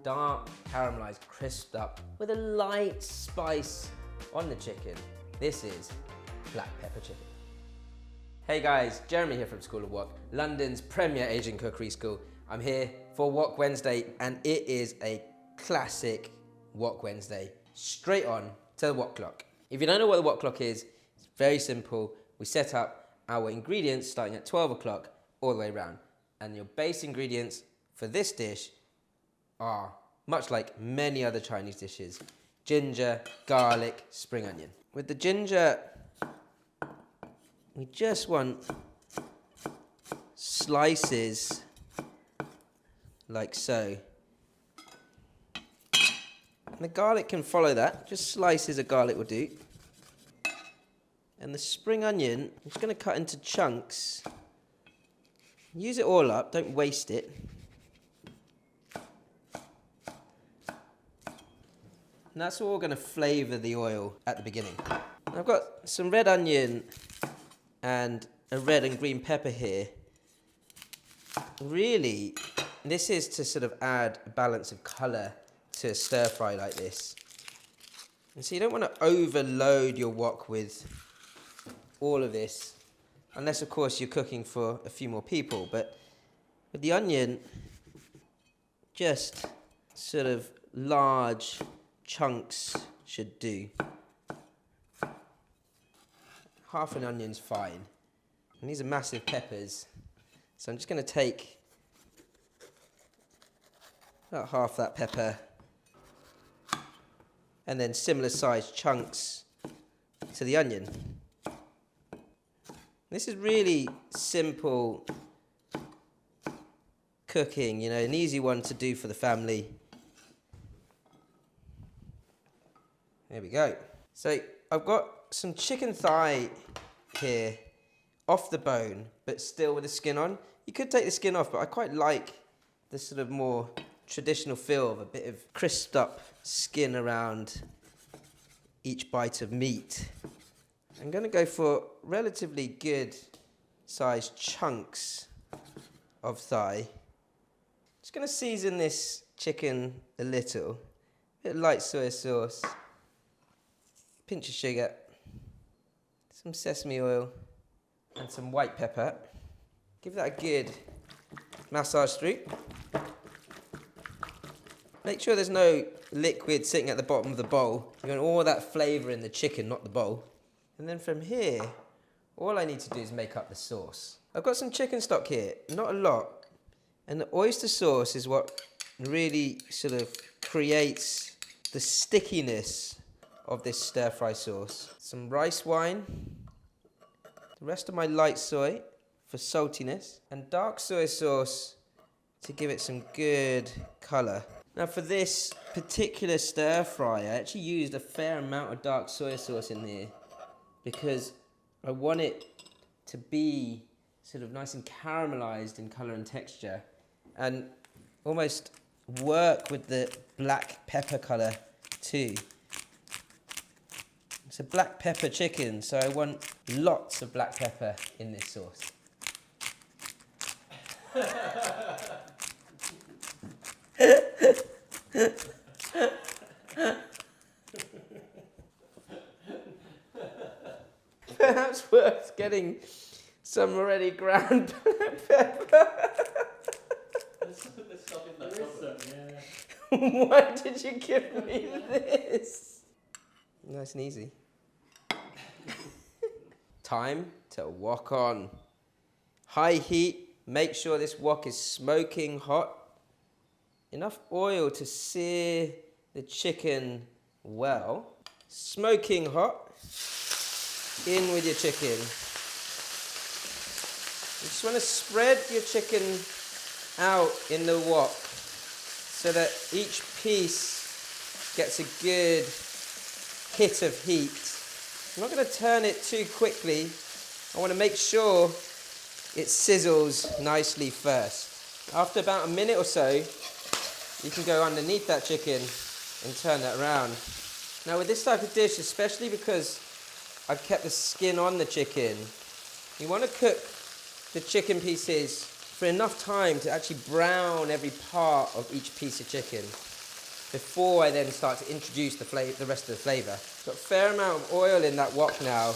dark, caramelized, crisped up with a light spice on the chicken. This is black pepper chicken. Hey guys, Jeremy here from School of Wok, London's premier Asian cookery school. I'm here for Wok Wednesday, and it is a classic Wok Wednesday. Straight on to the wok clock. If you don't know what the wok clock is, it's very simple. We set up our ingredients starting at 12 o'clock all the way around. And your base ingredients for this dish are, much like many other Chinese dishes, ginger, garlic, spring onion. With the ginger, we just want slices like so. And the garlic can follow that, just slices of garlic will do. And the spring onion, I'm just going to cut into chunks. Use it all up, don't waste it. And that's all going to flavour the oil at the beginning. I've got some red onion and a red and green pepper here. Really, this is to sort of add a balance of colour to a stir fry like this. And so you don't want to overload your wok with all of this, unless of course you're cooking for a few more people. But with the onion, just sort of large chunks should do. Half an onion's fine. And these are massive peppers. So I'm just going to take about half that pepper and then similar sized chunks to the onion. This is really simple cooking, you know, an easy one to do for the family. There we go. So I've got some chicken thigh here, off the bone, but still with the skin on. You could take the skin off, but I quite like the sort of more traditional feel of a bit of crisped up skin around each bite of meat. I'm going to go for relatively good sized chunks of thigh. Just going to season this chicken a little. A bit of light soy sauce, pinch of sugar, some sesame oil, and some white pepper. Give that a good massage through. Make sure there's no liquid sitting at the bottom of the bowl. You want all that flavour in the chicken, not the bowl. And then from here, all I need to do is make up the sauce. I've got some chicken stock here, not a lot. And the oyster sauce is what really sort of creates the stickiness of this stir-fry sauce. Some rice wine, the rest of my light soy for saltiness, and dark soy sauce to give it some good colour. Now for this particular stir-fry, I actually used a fair amount of dark soy sauce in there because I want it to be sort of nice and caramelised in colour and texture and almost work with the black pepper colour too. It's a black pepper chicken, so I want lots of black pepper in this sauce. Perhaps worth getting some already ground black pepper. Let's stop in that cupboard. Yeah. Why did you give me this? Nice and easy. Time to wok on. High heat, make sure this wok is smoking hot. Enough oil to sear the chicken well. Smoking hot. In with your chicken. You just want to spread your chicken out in the wok so that each piece gets a good hit of heat. I'm not going to turn it too quickly. I want to make sure it sizzles nicely first. After about a minute or so, you can go underneath that chicken and turn that around. Now with this type of dish, especially because I've kept the skin on the chicken, you want to cook the chicken pieces for enough time to actually brown every part of each piece of chicken. before I then start to introduce the rest of the flavour. Got a fair amount of oil in that wok now.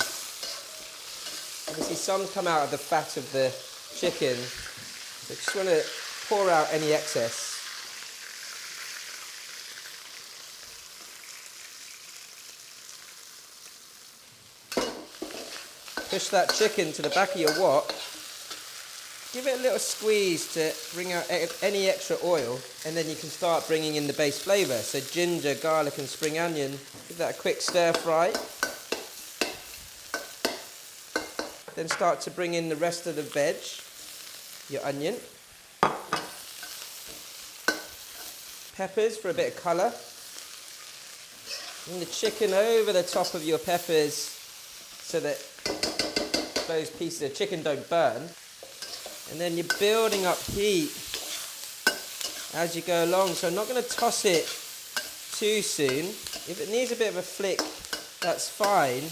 Obviously some come out of the fat of the chicken, so I just want to pour out any excess. Push that chicken to the back of your wok. Give it a little squeeze to bring out any extra oil, and then you can start bringing in the base flavour. So ginger, garlic and spring onion. Give that a quick stir fry. Then start to bring in the rest of the veg, your onion. Peppers for a bit of colour. Bring the chicken over the top of your peppers so that those pieces of chicken don't burn. And then you're building up heat as you go along. So I'm not going to toss it too soon. If it needs a bit of a flick, that's fine.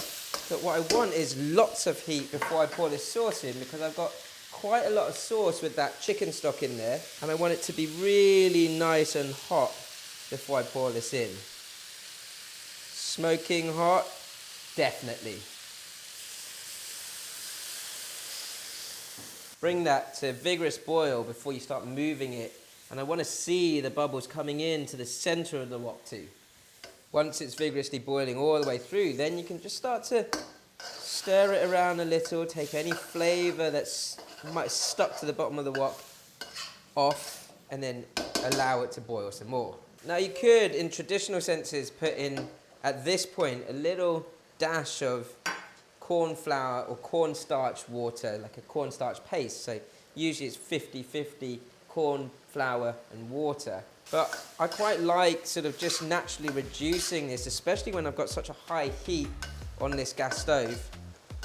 But what I want is lots of heat before I pour this sauce in, because I've got quite a lot of sauce with that chicken stock in there. And I want it to be really nice and hot before I pour this in. Smoking hot, definitely. Bring that to a vigorous boil before you start moving it. And I want to see the bubbles coming into the centre of the wok too. Once it's vigorously boiling all the way through, then you can just start to stir it around a little, take any flavour that's might have stuck to the bottom of the wok off, and then allow it to boil some more. Now you could, in traditional senses, put in, at this point, a little dash of cornflour or cornstarch water, like a cornstarch paste. So usually it's 50-50 corn, flour and water. But I quite like sort of just naturally reducing this, especially when I've got such a high heat on this gas stove.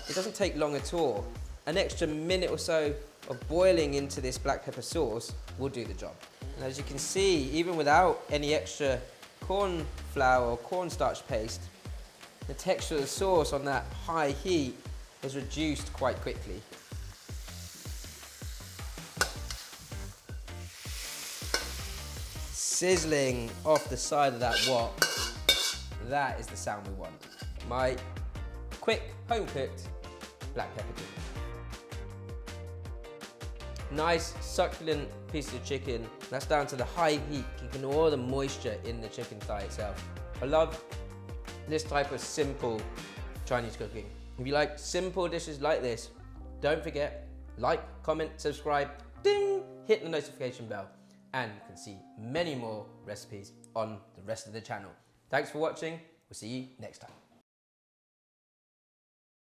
It doesn't take long at all. An extra minute or so of boiling into this black pepper sauce will do the job. And as you can see, even without any extra corn flour or cornstarch paste, the texture of the sauce on that high heat is reduced quite quickly. Sizzling off the side of that wok, that is the sound we want. My quick, home-cooked black pepper chicken. Nice, succulent piece of chicken. That's down to the high heat, keeping all the moisture in the chicken thigh itself. I love this type of simple Chinese cooking. If you like simple dishes like this, don't forget, like, comment, subscribe, ding, hit the notification bell, and you can see many more recipes on the rest of the channel. Thanks for watching. We'll see you next time.